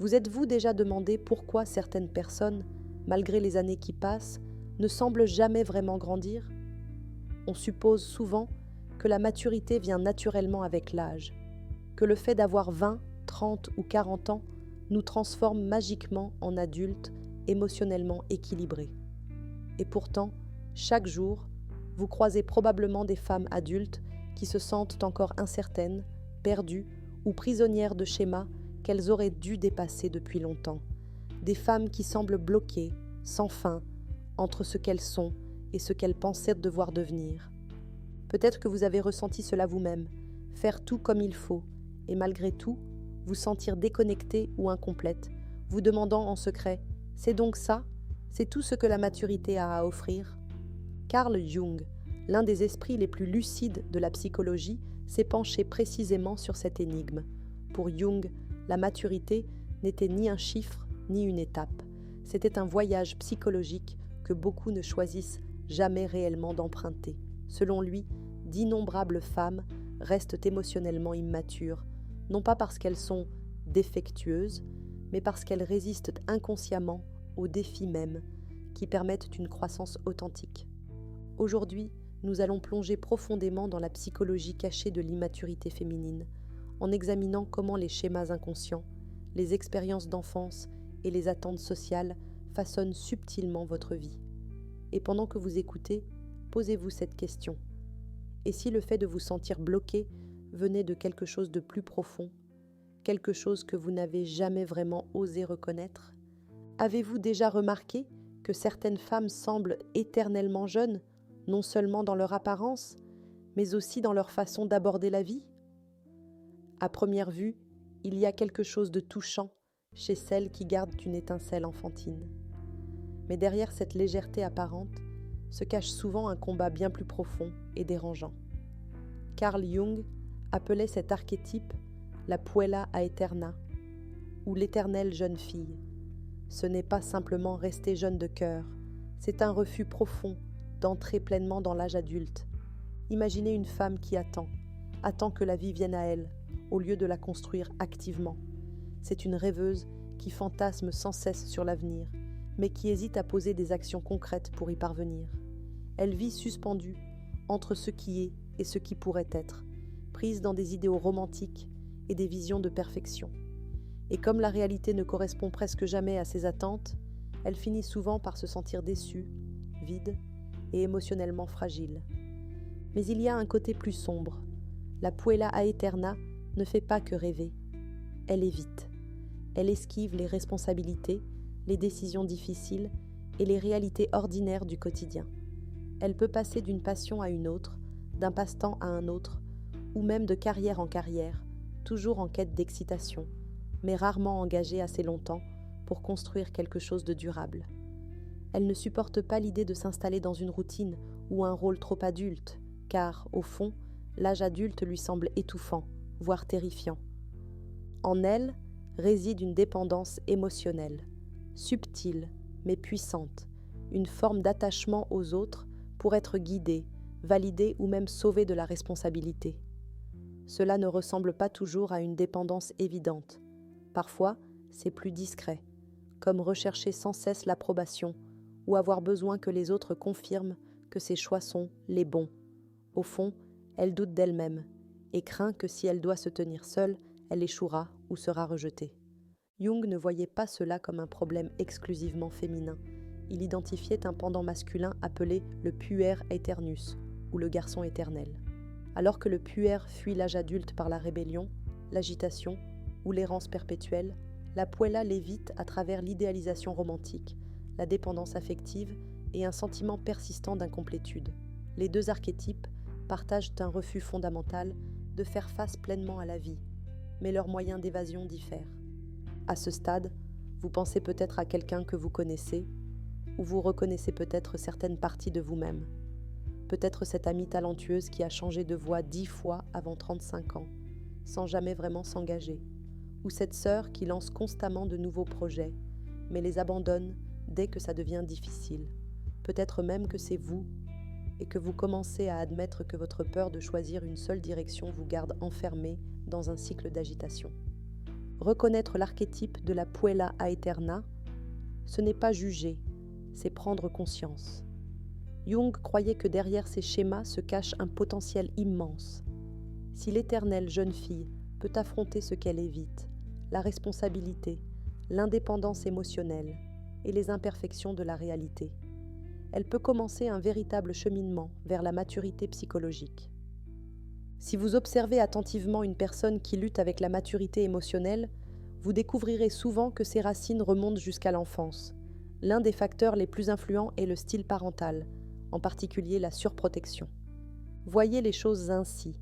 Vous êtes-vous déjà demandé pourquoi certaines personnes, malgré les années qui passent, ne semblent jamais vraiment grandir? On suppose souvent que la maturité vient naturellement avec l'âge, que le fait d'avoir 20, 30 ou 40 ans nous transforme magiquement en adultes émotionnellement équilibrés. Et pourtant, chaque jour, vous croisez probablement des femmes adultes qui se sentent encore incertaines, perdues ou prisonnières de schémas qu'elles auraient dû dépasser depuis longtemps. Des femmes qui semblent bloquées, sans fin, entre ce qu'elles sont et ce qu'elles pensaient devoir devenir. Peut-être que vous avez ressenti cela vous-même, faire tout comme il faut, et malgré tout, vous sentir déconnectée ou incomplète, vous demandant en secret « C'est donc ça? C'est tout ce que la maturité a à offrir ?» Carl Jung, l'un des esprits les plus lucides de la psychologie, s'est penché précisément sur cette énigme. Pour Jung, la maturité n'était ni un chiffre ni une étape. C'était un voyage psychologique que beaucoup ne choisissent jamais réellement d'emprunter. Selon lui, d'innombrables femmes restent émotionnellement immatures, non pas parce qu'elles sont défectueuses, mais parce qu'elles résistent inconsciemment aux défis mêmes qui permettent une croissance authentique. Aujourd'hui, nous allons plonger profondément dans la psychologie cachée de l'immaturité féminine, en examinant comment les schémas inconscients, les expériences d'enfance et les attentes sociales façonnent subtilement votre vie. Et pendant que vous écoutez, posez-vous cette question. Et si le fait de vous sentir bloqué venait de quelque chose de plus profond, quelque chose que vous n'avez jamais vraiment osé reconnaître? Avez-vous déjà remarqué que certaines femmes semblent éternellement jeunes, non seulement dans leur apparence, mais aussi dans leur façon d'aborder la vie? À première vue, il y a quelque chose de touchant chez celles qui gardent une étincelle enfantine. Mais derrière cette légèreté apparente se cache souvent un combat bien plus profond et dérangeant. Carl Jung appelait cet archétype la puella aeterna, ou l'éternelle jeune fille. Ce n'est pas simplement rester jeune de cœur, c'est un refus profond d'entrer pleinement dans l'âge adulte. Imaginez une femme qui attend que la vie vienne à elle, au lieu de la construire activement. C'est une rêveuse qui fantasme sans cesse sur l'avenir, mais qui hésite à poser des actions concrètes pour y parvenir. Elle vit suspendue entre ce qui est et ce qui pourrait être, prise dans des idéaux romantiques et des visions de perfection. Et comme la réalité ne correspond presque jamais à ses attentes, elle finit souvent par se sentir déçue, vide et émotionnellement fragile. Mais il y a un côté plus sombre. La puella aeterna ne fait pas que rêver. Elle évite. Elle esquive les responsabilités, les décisions difficiles et les réalités ordinaires du quotidien. Elle peut passer d'une passion à une autre, d'un passe-temps à un autre, ou même de carrière en carrière, toujours en quête d'excitation, mais rarement engagée assez longtemps pour construire quelque chose de durable. Elle ne supporte pas l'idée de s'installer dans une routine ou un rôle trop adulte, car, au fond, l'âge adulte lui semble étouffant, voire terrifiant. En elle réside une dépendance émotionnelle, subtile mais puissante, une forme d'attachement aux autres pour être guidée, validée ou même sauvée de la responsabilité. Cela ne ressemble pas toujours à une dépendance évidente. Parfois, c'est plus discret, comme rechercher sans cesse l'approbation ou avoir besoin que les autres confirment que ses choix sont les bons. Au fond, elle doute d'elle-même et craint que si elle doit se tenir seule, elle échouera ou sera rejetée. Jung ne voyait pas cela comme un problème exclusivement féminin. Il identifiait un pendant masculin appelé le puer aeternus, ou le garçon éternel. Alors que le puer fuit l'âge adulte par la rébellion, l'agitation ou l'errance perpétuelle, la puella l'évite à travers l'idéalisation romantique, la dépendance affective et un sentiment persistant d'incomplétude. Les deux archétypes partagent un refus fondamental de faire face pleinement à la vie, mais leurs moyens d'évasion diffèrent. À ce stade, vous pensez peut-être à quelqu'un que vous connaissez, ou vous reconnaissez peut-être certaines parties de vous-même. Peut-être cette amie talentueuse qui a changé de voie 10 fois avant 35 ans, sans jamais vraiment s'engager. Ou cette sœur qui lance constamment de nouveaux projets, mais les abandonne dès que ça devient difficile. Peut-être même que c'est vous, et que vous commencez à admettre que votre peur de choisir une seule direction vous garde enfermé dans un cycle d'agitation. reconnaître l'archétype de la puella aeterna, ce n'est pas juger, c'est prendre conscience. Jung croyait que derrière ces schémas se cache un potentiel immense. Si l'éternelle jeune fille peut affronter ce qu'elle évite, la responsabilité, l'indépendance émotionnelle et les imperfections de la réalité, elle peut commencer un véritable cheminement vers la maturité psychologique. Si vous observez attentivement une personne qui lutte avec la maturité émotionnelle, vous découvrirez souvent que ses racines remontent jusqu'à l'enfance. L'un des facteurs les plus influents est le style parental, en particulier la surprotection. Voyez les choses ainsi.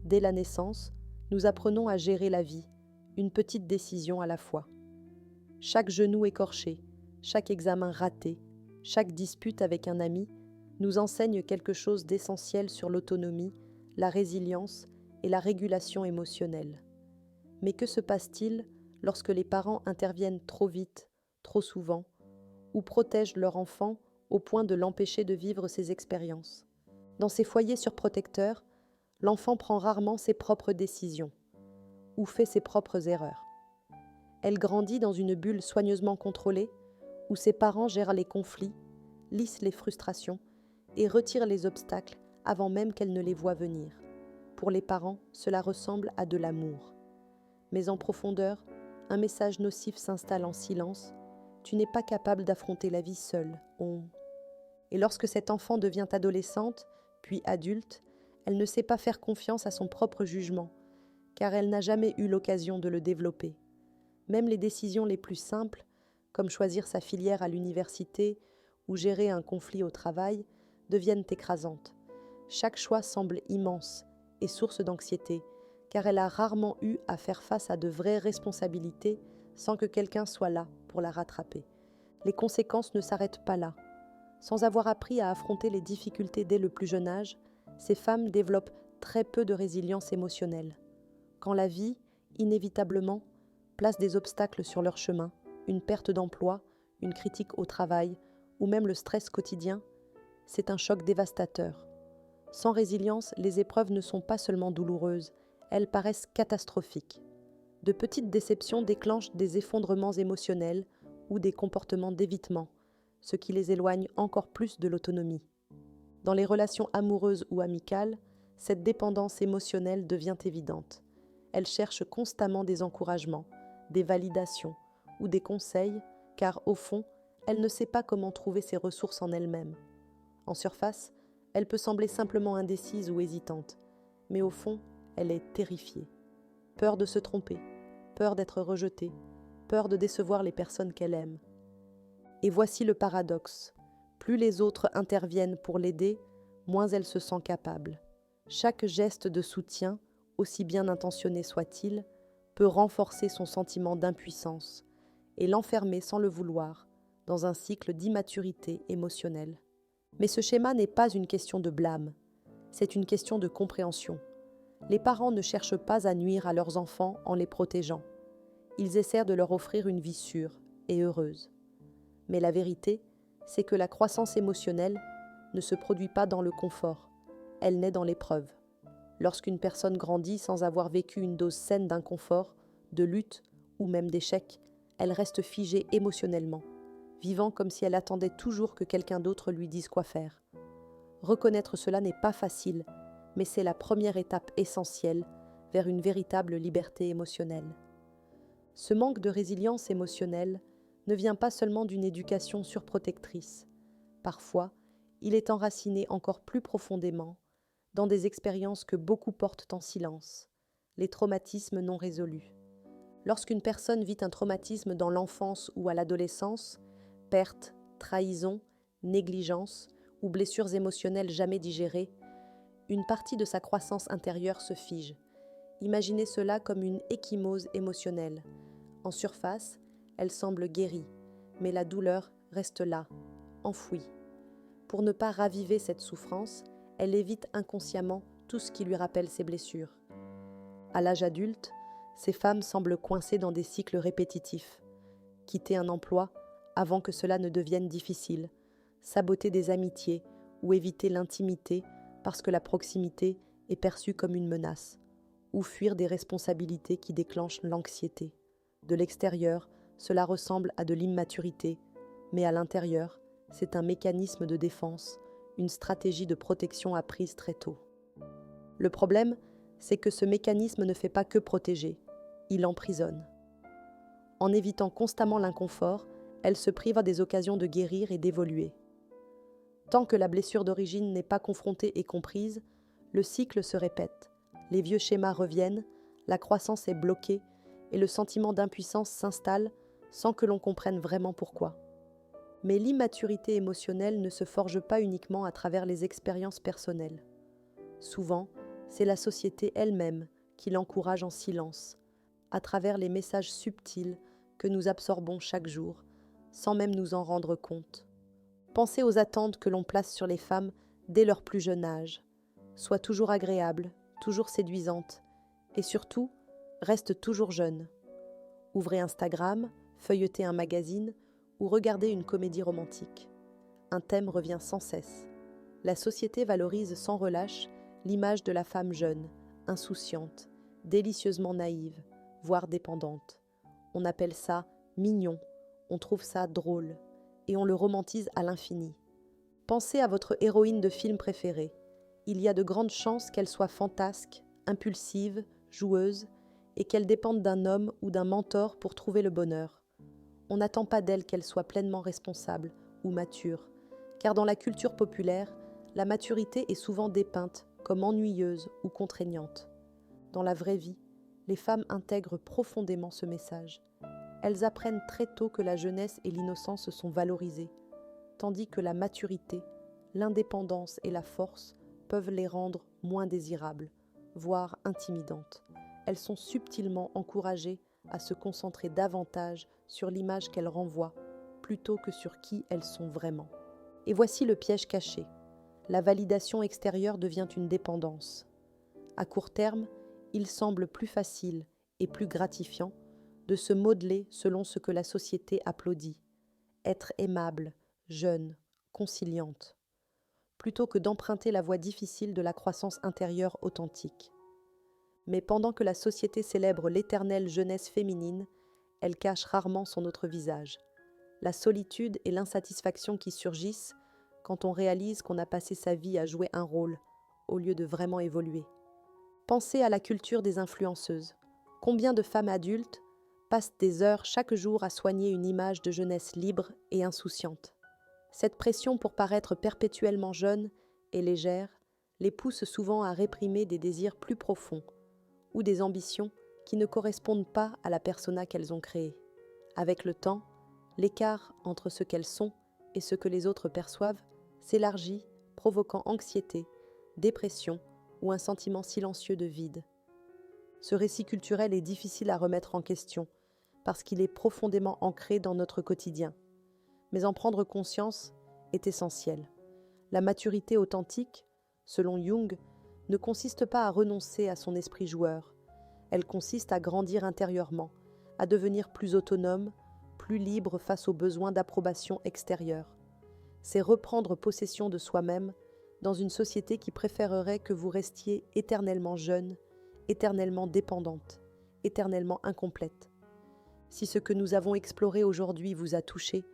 Dès la naissance, nous apprenons à gérer la vie, une petite décision à la fois. Chaque genou écorché, chaque examen raté, chaque dispute avec un ami nous enseigne quelque chose d'essentiel sur l'autonomie, la résilience et la régulation émotionnelle. Mais que se passe-t-il lorsque les parents interviennent trop vite, trop souvent, ou protègent leur enfant au point de l'empêcher de vivre ses expériences? Dans ces foyers surprotecteurs, l'enfant prend rarement ses propres décisions ou fait ses propres erreurs. Elle grandit dans une bulle soigneusement contrôlée où ses parents gèrent les conflits, lissent les frustrations et retirent les obstacles avant même qu'elle ne les voie venir. Pour les parents, cela ressemble à de l'amour. Mais en profondeur, un message nocif s'installe en silence. Tu n'es pas capable d'affronter la vie seule. Et lorsque cette enfant devient adolescente, puis adulte, elle ne sait pas faire confiance à son propre jugement, car elle n'a jamais eu l'occasion de le développer. Même les décisions les plus simples, comme choisir sa filière à l'université ou gérer un conflit au travail, deviennent écrasantes. Chaque choix semble immense et source d'anxiété, car elle a rarement eu à faire face à de vraies responsabilités sans que quelqu'un soit là pour la rattraper. Les conséquences ne s'arrêtent pas là. Sans avoir appris à affronter les difficultés dès le plus jeune âge, ces femmes développent très peu de résilience émotionnelle. Quand la vie, inévitablement, place des obstacles sur leur chemin, une perte d'emploi, une critique au travail ou même le stress quotidien, c'est un choc dévastateur. Sans résilience, les épreuves ne sont pas seulement douloureuses, elles paraissent catastrophiques. De petites déceptions déclenchent des effondrements émotionnels ou des comportements d'évitement, ce qui les éloigne encore plus de l'autonomie. Dans les relations amoureuses ou amicales, cette dépendance émotionnelle devient évidente. Elle cherche constamment des encouragements, des validations ou des conseils, car au fond, elle ne sait pas comment trouver ses ressources en elle-même. En surface, elle peut sembler simplement indécise ou hésitante, mais au fond, elle est terrifiée. Peur de se tromper, peur d'être rejetée, peur de décevoir les personnes qu'elle aime. Et voici le paradoxe. Plus les autres interviennent pour l'aider, moins elle se sent capable. Chaque geste de soutien, aussi bien intentionné soit-il, peut renforcer son sentiment d'impuissance et l'enfermer sans le vouloir dans un cycle d'immaturité émotionnelle. Mais ce schéma n'est pas une question de blâme, c'est une question de compréhension. Les parents ne cherchent pas à nuire à leurs enfants en les protégeant. Ils essaient de leur offrir une vie sûre et heureuse. Mais la vérité, c'est que la croissance émotionnelle ne se produit pas dans le confort, elle naît dans l'épreuve. Lorsqu'une personne grandit sans avoir vécu une dose saine d'inconfort, de lutte ou même d'échec, elle reste figée émotionnellement, vivant comme si elle attendait toujours que quelqu'un d'autre lui dise quoi faire. Reconnaître cela n'est pas facile, mais c'est la première étape essentielle vers une véritable liberté émotionnelle. Ce manque de résilience émotionnelle ne vient pas seulement d'une éducation surprotectrice. Parfois, il est enraciné encore plus profondément dans des expériences que beaucoup portent en silence, les traumatismes non résolus. Lorsqu'une personne vit un traumatisme dans l'enfance ou à l'adolescence, perte, trahison, négligence ou blessures émotionnelles jamais digérées, une partie de sa croissance intérieure se fige. Imaginez cela comme une ecchymose émotionnelle. En surface, elle semble guérie, mais la douleur reste là, enfouie. Pour ne pas raviver cette souffrance, elle évite inconsciemment tout ce qui lui rappelle ses blessures. À l'âge adulte, ces femmes semblent coincées dans des cycles répétitifs. Quitter un emploi avant que cela ne devienne difficile, saboter des amitiés ou éviter l'intimité parce que la proximité est perçue comme une menace, ou fuir des responsabilités qui déclenchent l'anxiété. De l'extérieur, cela ressemble à de l'immaturité, mais à l'intérieur, c'est un mécanisme de défense, une stratégie de protection apprise très tôt. Le problème, c'est que ce mécanisme ne fait pas que protéger, il emprisonne. En évitant constamment l'inconfort, elle se prive des occasions de guérir et d'évoluer. Tant que la blessure d'origine n'est pas confrontée et comprise, le cycle se répète, les vieux schémas reviennent, la croissance est bloquée et le sentiment d'impuissance s'installe sans que l'on comprenne vraiment pourquoi. Mais l'immaturité émotionnelle ne se forge pas uniquement à travers les expériences personnelles. Souvent, c'est la société elle-même qui l'encourage en silence, à travers les messages subtils que nous absorbons chaque jour, sans même nous en rendre compte. Pensez aux attentes que l'on place sur les femmes dès leur plus jeune âge. Sois toujours agréable, toujours séduisante, et surtout, reste toujours jeune. Ouvrez Instagram, feuilletez un magazine ou regardez une comédie romantique. Un thème revient sans cesse. La société valorise sans relâche l'image de la femme jeune, insouciante, délicieusement naïve, voire dépendante. On appelle ça mignon, on trouve ça drôle, et on le romantise à l'infini. Pensez à votre héroïne de film préférée. Il y a de grandes chances qu'elle soit fantasque, impulsive, joueuse, et qu'elle dépende d'un homme ou d'un mentor pour trouver le bonheur. On n'attend pas d'elle qu'elle soit pleinement responsable ou mature, car dans la culture populaire, la maturité est souvent dépeinte comme ennuyeuse ou contraignante. Dans la vraie vie, les femmes intègrent profondément ce message. Elles apprennent très tôt que la jeunesse et l'innocence sont valorisées, tandis que la maturité, l'indépendance et la force peuvent les rendre moins désirables, voire intimidantes. Elles sont subtilement encouragées à se concentrer davantage sur l'image qu'elles renvoient, plutôt que sur qui elles sont vraiment. Et voici le piège caché. La validation extérieure devient une dépendance. À court terme, il semble plus facile et plus gratifiant de se modeler selon ce que la société applaudit, être aimable, jeune, conciliante, plutôt que d'emprunter la voie difficile de la croissance intérieure authentique. Mais pendant que la société célèbre l'éternelle jeunesse féminine, elle cache rarement son autre visage. La solitude et l'insatisfaction qui surgissent quand on réalise qu'on a passé sa vie à jouer un rôle, au lieu de vraiment évoluer. Pensez à la culture des influenceuses. Combien de femmes adultes passent des heures chaque jour à soigner une image de jeunesse libre et insouciante? Cette pression pour paraître perpétuellement jeune et légère les pousse souvent à réprimer des désirs plus profonds ou des ambitions qui ne correspondent pas à la persona qu'elles ont créée. Avec le temps, l'écart entre ce qu'elles sont et ce que les autres perçoivent s'élargit, provoquant anxiété, dépression ou un sentiment silencieux de vide. Ce récit culturel est difficile à remettre en question parce qu'il est profondément ancré dans notre quotidien. Mais en prendre conscience est essentiel. La maturité authentique, selon Jung, ne consiste pas à renoncer à son esprit joueur. Elle consiste à grandir intérieurement, à devenir plus autonome, plus libre face aux besoins d'approbation extérieure. C'est reprendre possession de soi-même dans une société qui préférerait que vous restiez éternellement jeune, éternellement dépendante, éternellement incomplète. Si ce que nous avons exploré aujourd'hui vous a touché,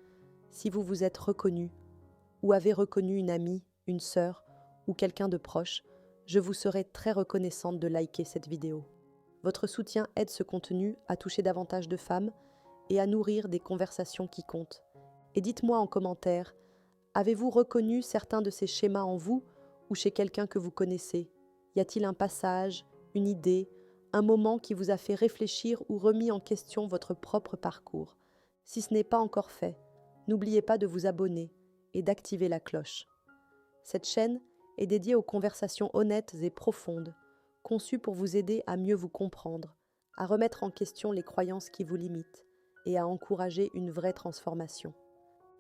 si vous vous êtes reconnu ou avez reconnu une amie, une sœur ou quelqu'un de proche, je vous serai très reconnaissante de liker cette vidéo. Votre soutien aide ce contenu à toucher davantage de femmes et à nourrir des conversations qui comptent. Et dites-moi en commentaire, avez-vous reconnu certains de ces schémas en vous ou chez quelqu'un que vous connaissez? Y a-t-il un passage, une idée, un moment qui vous a fait réfléchir ou remis en question votre propre parcours? Si ce n'est pas encore fait, n'oubliez pas de vous abonner et d'activer la cloche. Cette chaîne est dédiée aux conversations honnêtes et profondes, conçues pour vous aider à mieux vous comprendre, à remettre en question les croyances qui vous limitent et à encourager une vraie transformation.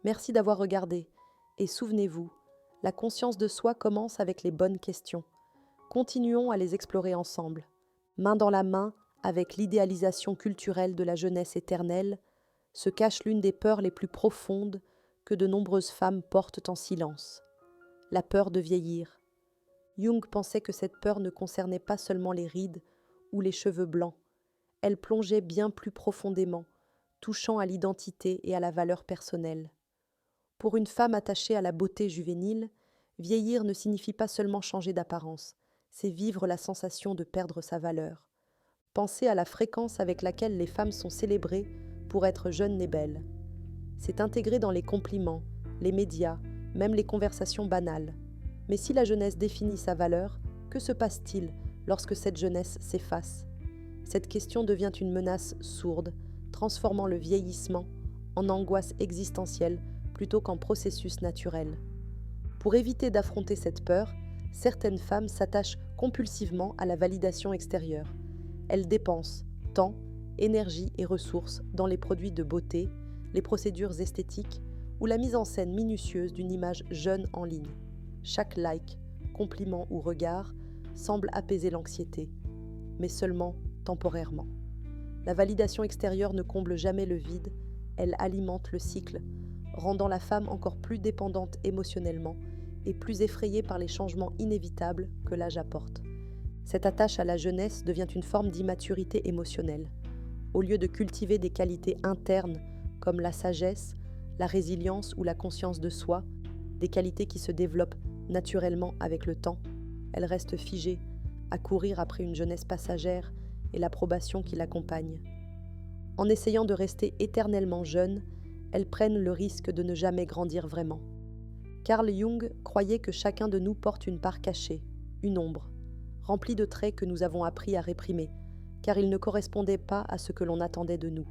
Merci d'avoir regardé et souvenez-vous, la conscience de soi commence avec les bonnes questions. Continuons à les explorer ensemble, main dans la main avec l'idéalisation culturelle de la jeunesse éternelle, se cache l'une des peurs les plus profondes que de nombreuses femmes portent en silence. La peur de vieillir. Jung pensait que cette peur ne concernait pas seulement les rides ou les cheveux blancs, Elle plongeait bien plus profondément, touchant à l'identité et à la valeur personnelle. Pour une femme attachée à la beauté juvénile, vieillir ne signifie pas seulement changer d'apparence, c'est vivre la sensation de perdre sa valeur. Pensez à la fréquence avec laquelle les femmes sont célébrées pour être jeunes et belles. C'est intégré dans les compliments, les médias, même les conversations banales. Mais si la jeunesse définit sa valeur, que se passe-t-il lorsque cette jeunesse s'efface ? Cette question devient une menace sourde, transformant le vieillissement en angoisse existentielle plutôt qu'en processus naturel. Pour éviter d'affronter cette peur, certaines femmes s'attachent compulsivement à la validation extérieure. Elles dépensent temps, énergie et ressources dans les produits de beauté, les procédures esthétiques ou la mise en scène minutieuse d'une image jeune en ligne. Chaque like, compliment ou regard semble apaiser l'anxiété, mais seulement temporairement. La validation extérieure ne comble jamais le vide, elle alimente le cycle, rendant la femme encore plus dépendante émotionnellement et plus effrayée par les changements inévitables que l'âge apporte. Cette attache à la jeunesse devient une forme d'immaturité émotionnelle. Au lieu de cultiver des qualités internes comme la sagesse, la résilience ou la conscience de soi, des qualités qui se développent naturellement avec le temps, elle reste figée, à courir après une jeunesse passagère et l'approbation qui l'accompagne. En essayant de rester éternellement jeune, elles prennent le risque de ne jamais grandir vraiment. Carl Jung croyait que chacun de nous porte une part cachée, une ombre, remplie de traits que nous avons appris à réprimer, car ils ne correspondaient pas à ce que l'on attendait de nous.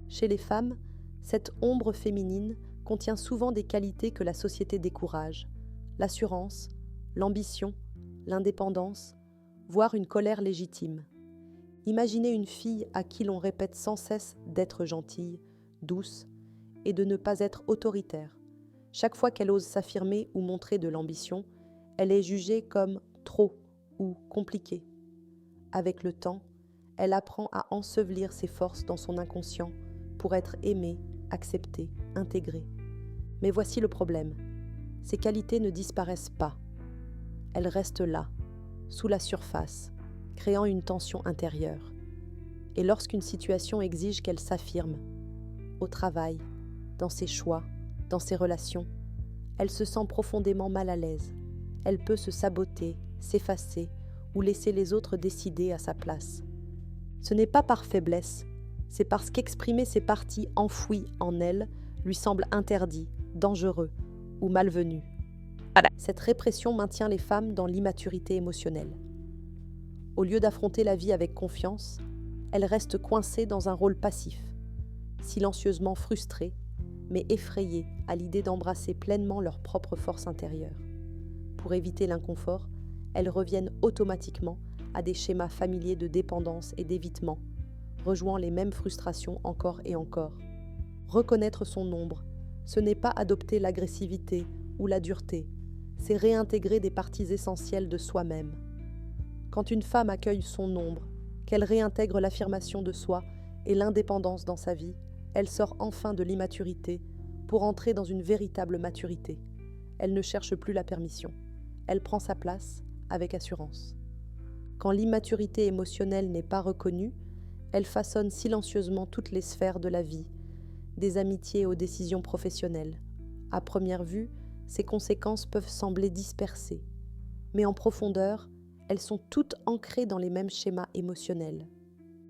Chez les femmes, cette ombre féminine contient souvent des qualités que la société décourage, l'assurance, l'ambition, l'indépendance, voire une colère légitime. Imaginez une fille à qui l'on répète sans cesse d'être gentille, douce, et de ne pas être autoritaire. Chaque fois qu'elle ose s'affirmer ou montrer de l'ambition, elle est jugée comme trop ou compliquée. Avec le temps, elle apprend à ensevelir ses forces dans son inconscient pour être aimée, acceptée, intégrée. Mais voici le problème. Ces qualités ne disparaissent pas. Elles restent là, sous la surface, créant une tension intérieure. Et lorsqu'une situation exige qu'elle s'affirme, au travail, dans ses choix, dans ses relations, elle se sent profondément mal à l'aise. Elle peut se saboter, s'effacer ou laisser les autres décider à sa place. Ce n'est pas par faiblesse, c'est parce qu'exprimer ces parties enfouies en elle lui semble interdit, dangereux ou malvenu. Cette répression maintient les femmes dans l'immaturité émotionnelle. Au lieu d'affronter la vie avec confiance, elles restent coincées dans un rôle passif, silencieusement frustrées, mais effrayées à l'idée d'embrasser pleinement leur propre force intérieure. Pour éviter l'inconfort, elles reviennent automatiquement à des schémas familiers de dépendance et d'évitement, rejoignant les mêmes frustrations encore et encore. Reconnaître son ombre, ce n'est pas adopter l'agressivité ou la dureté, c'est réintégrer des parties essentielles de soi-même. Quand une femme accueille son ombre, qu'elle réintègre l'affirmation de soi et l'indépendance dans sa vie, elle sort enfin de l'immaturité pour entrer dans une véritable maturité. Elle ne cherche plus la permission. Elle prend sa place avec assurance. Quand l'immaturité émotionnelle n'est pas reconnue, elle façonne silencieusement toutes les sphères de la vie, des amitiés aux décisions professionnelles. À première vue, ces conséquences peuvent sembler dispersées, mais en profondeur, elles sont toutes ancrées dans les mêmes schémas émotionnels.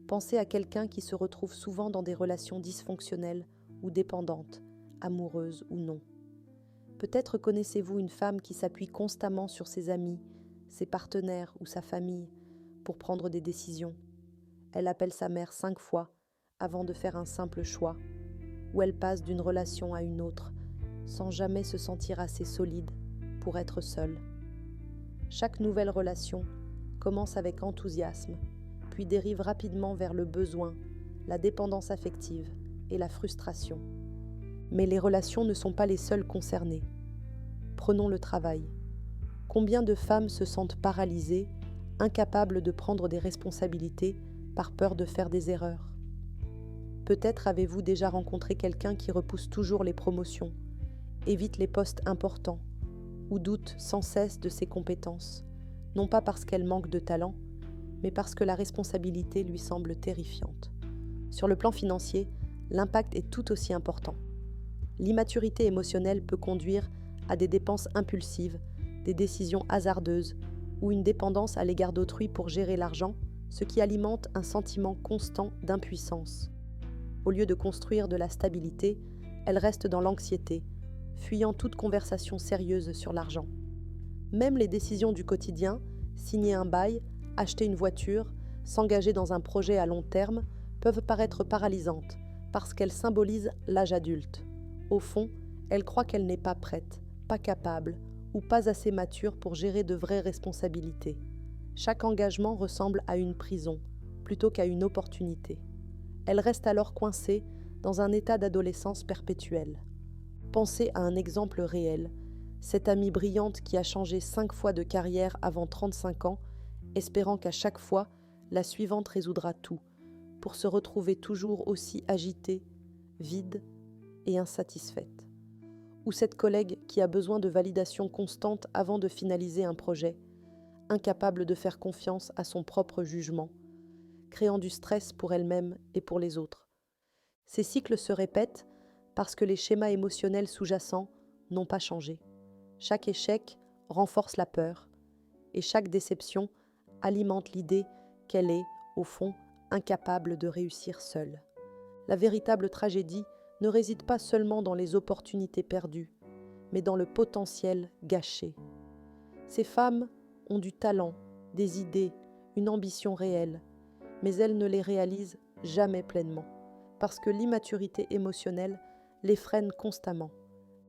Pensez à quelqu'un qui se retrouve souvent dans des relations dysfonctionnelles ou dépendantes, amoureuses ou non. Peut-être connaissez-vous une femme qui s'appuie constamment sur ses amis, ses partenaires ou sa famille pour prendre des décisions. Elle appelle sa mère 5 fois avant de faire un simple choix, ou elle passe d'une relation à une autre sans jamais se sentir assez solide pour être seule. Chaque nouvelle relation commence avec enthousiasme, puis dérive rapidement vers le besoin, la dépendance affective et la frustration. Mais les relations ne sont pas les seules concernées. Prenons le travail. Combien de femmes se sentent paralysées, incapables de prendre des responsabilités par peur de faire des erreurs? Peut-être avez-vous déjà rencontré quelqu'un qui repousse toujours les promotions, évite les postes importants ou doute sans cesse de ses compétences, non pas parce qu'elle manque de talent, mais parce que la responsabilité lui semble terrifiante. Sur le plan financier, l'impact est tout aussi important. L'immaturité émotionnelle peut conduire à des dépenses impulsives, des décisions hasardeuses ou une dépendance à l'égard d'autrui pour gérer l'argent, ce qui alimente un sentiment constant d'impuissance. Au lieu de construire de la stabilité, elle reste dans l'anxiété, fuyant toute conversation sérieuse sur l'argent. Même les décisions du quotidien, signer un bail, acheter une voiture, s'engager dans un projet à long terme, peuvent paraître paralysantes parce qu'elles symbolisent l'âge adulte. Au fond, elle croit qu'elle n'est pas prête, pas capable ou pas assez mature pour gérer de vraies responsabilités. Chaque engagement ressemble à une prison plutôt qu'à une opportunité. Elle reste alors coincée dans un état d'adolescence perpétuelle. Pensez à un exemple réel. Cette amie brillante qui a changé 5 fois de carrière avant 35 ans, espérant qu'à chaque fois, la suivante résoudra tout, pour se retrouver toujours aussi agitée, vide et insatisfaite. Ou cette collègue qui a besoin de validation constante avant de finaliser un projet, incapable de faire confiance à son propre jugement, créant du stress pour elle-même et pour les autres. Ces cycles se répètent parce que les schémas émotionnels sous-jacents n'ont pas changé. Chaque échec renforce la peur et chaque déception alimente l'idée qu'elle est, au fond, incapable de réussir seule. La véritable tragédie ne réside pas seulement dans les opportunités perdues, mais dans le potentiel gâché. Ces femmes ont du talent, des idées, une ambition réelle, mais elles ne les réalisent jamais pleinement, parce que l'immaturité émotionnelle les freine constamment.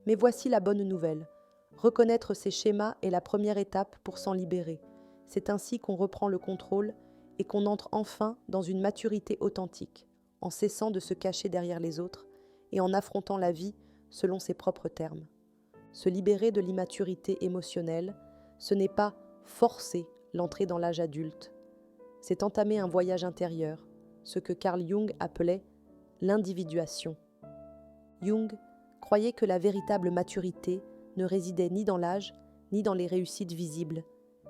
Mais voici la bonne nouvelle. Reconnaître ces schémas est la première étape pour s'en libérer. C'est ainsi qu'on reprend le contrôle et qu'on entre enfin dans une maturité authentique, en cessant de se cacher derrière les autres et en affrontant la vie selon ses propres termes. Se libérer de l'immaturité émotionnelle, ce n'est pas forcer l'entrée dans l'âge adulte. C'est entamer un voyage intérieur, ce que Carl Jung appelait l'individuation. Jung croyait que la véritable maturité ne résidait ni dans l'âge, ni dans les réussites visibles,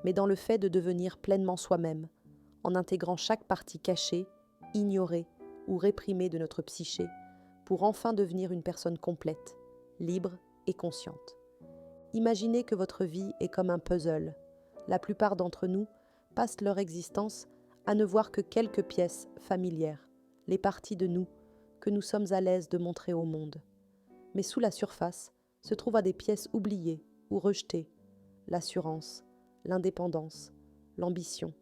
mais dans le fait de devenir pleinement soi-même, en intégrant chaque partie cachée, ignorée ou réprimée de notre psyché, pour enfin devenir une personne complète, libre et consciente. Imaginez que votre vie est comme un puzzle. La plupart d'entre nous passent leur existence à ne voir que quelques pièces familières, les parties de nous que nous sommes à l'aise de montrer au monde. Mais sous la surface se trouvent des pièces oubliées ou rejetées, l'assurance, l'indépendance, l'ambition,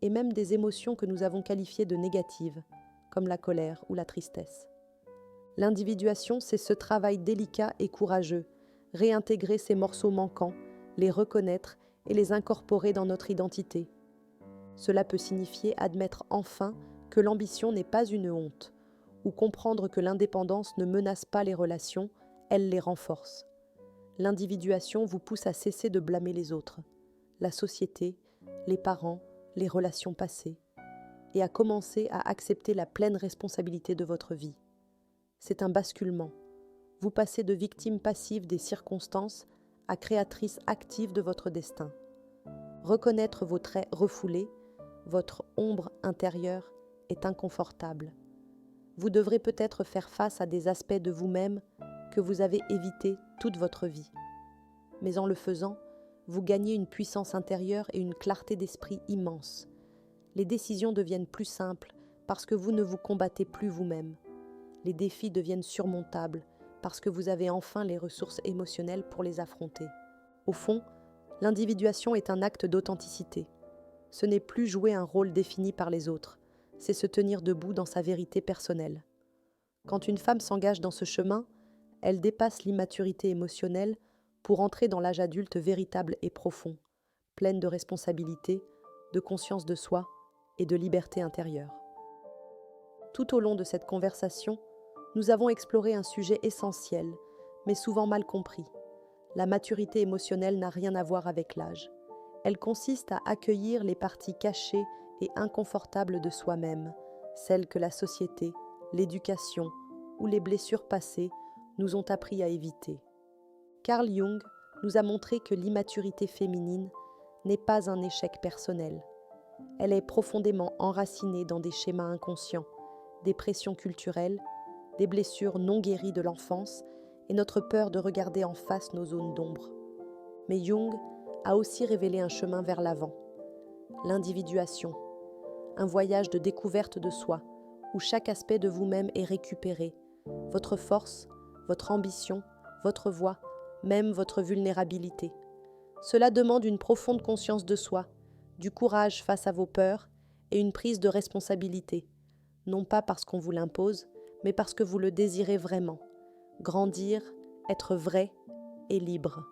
et même des émotions que nous avons qualifiées de négatives, comme la colère ou la tristesse. L'individuation, c'est ce travail délicat et courageux, réintégrer ces morceaux manquants, les reconnaître et les incorporer dans notre identité. Cela peut signifier admettre enfin que l'ambition n'est pas une honte, ou comprendre que l'indépendance ne menace pas les relations, elle les renforce. L'individuation vous pousse à cesser de blâmer les autres, la société, les parents, les relations passées, et à commencer à accepter la pleine responsabilité de votre vie. C'est un basculement. Vous passez de victime passive des circonstances à créatrice active de votre destin. Reconnaître vos traits refoulés, votre ombre intérieure, est inconfortable. Vous devrez peut-être faire face à des aspects de vous-même que vous avez évités toute votre vie. Mais en le faisant, vous gagnez une puissance intérieure et une clarté d'esprit immense. Les décisions deviennent plus simples parce que vous ne vous combattez plus vous-même. Les défis deviennent surmontables parce que vous avez enfin les ressources émotionnelles pour les affronter. Au fond, l'individuation est un acte d'authenticité. Ce n'est plus jouer un rôle défini par les autres, c'est se tenir debout dans sa vérité personnelle. Quand une femme s'engage dans ce chemin, elle dépasse l'immaturité émotionnelle pour entrer dans l'âge adulte véritable et profond, pleine de responsabilité, de conscience de soi et de liberté intérieure. Tout au long de cette conversation, nous avons exploré un sujet essentiel, mais souvent mal compris. La maturité émotionnelle n'a rien à voir avec l'âge. Elle consiste à accueillir les parties cachées et inconfortables de soi-même, celles que la société, l'éducation ou les blessures passées nous ont appris à éviter. Carl Jung nous a montré que l'immaturité féminine n'est pas un échec personnel. Elle est profondément enracinée dans des schémas inconscients, des pressions culturelles, des blessures non guéries de l'enfance et notre peur de regarder en face nos zones d'ombre. Mais Jung a aussi révélé un chemin vers l'avant, l'individuation, un voyage de découverte de soi, où chaque aspect de vous-même est récupéré, votre force, votre ambition, votre voix, même votre vulnérabilité. Cela demande une profonde conscience de soi, du courage face à vos peurs et une prise de responsabilité, non pas parce qu'on vous l'impose, mais parce que vous le désirez vraiment. Grandir, être vrai et libre.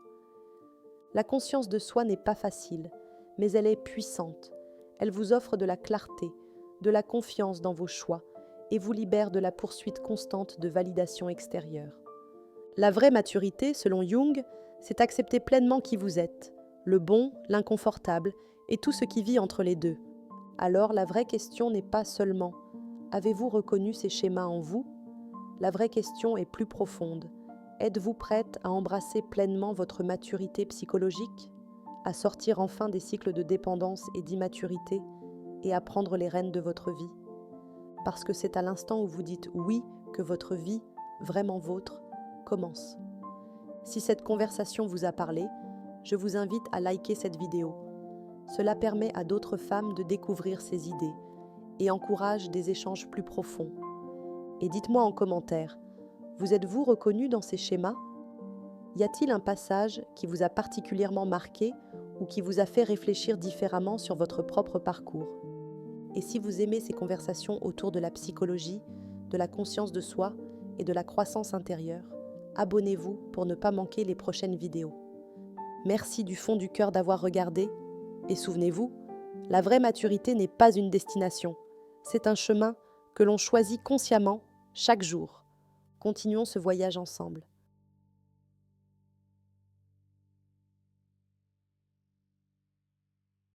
La conscience de soi n'est pas facile, mais elle est puissante. Elle vous offre de la clarté, de la confiance dans vos choix et vous libère de la poursuite constante de validation extérieure. La vraie maturité, selon Jung, c'est accepter pleinement qui vous êtes, le bon, l'inconfortable et tout ce qui vit entre les deux. Alors la vraie question n'est pas seulement « Avez-vous reconnu ces schémas en vous ?» La vraie question est plus profonde. Êtes-vous prête à embrasser pleinement votre maturité psychologique, à sortir enfin des cycles de dépendance et d'immaturité et à prendre les rênes de votre vie? Parce que c'est à l'instant où vous dites oui que votre vie, vraiment vôtre, commence. Si cette conversation vous a parlé, je vous invite à liker cette vidéo. Cela permet à d'autres femmes de découvrir ces idées et encourage des échanges plus profonds. Et dites-moi en commentaire, vous êtes-vous reconnu dans ces schémas? Y a-t-il un passage qui vous a particulièrement marqué ou qui vous a fait réfléchir différemment sur votre propre parcours? Et si vous aimez ces conversations autour de la psychologie, de la conscience de soi et de la croissance intérieure, abonnez-vous pour ne pas manquer les prochaines vidéos. Merci du fond du cœur d'avoir regardé. Et souvenez-vous, la vraie maturité n'est pas une destination. C'est un chemin que l'on choisit consciemment chaque jour. Continuons ce voyage ensemble.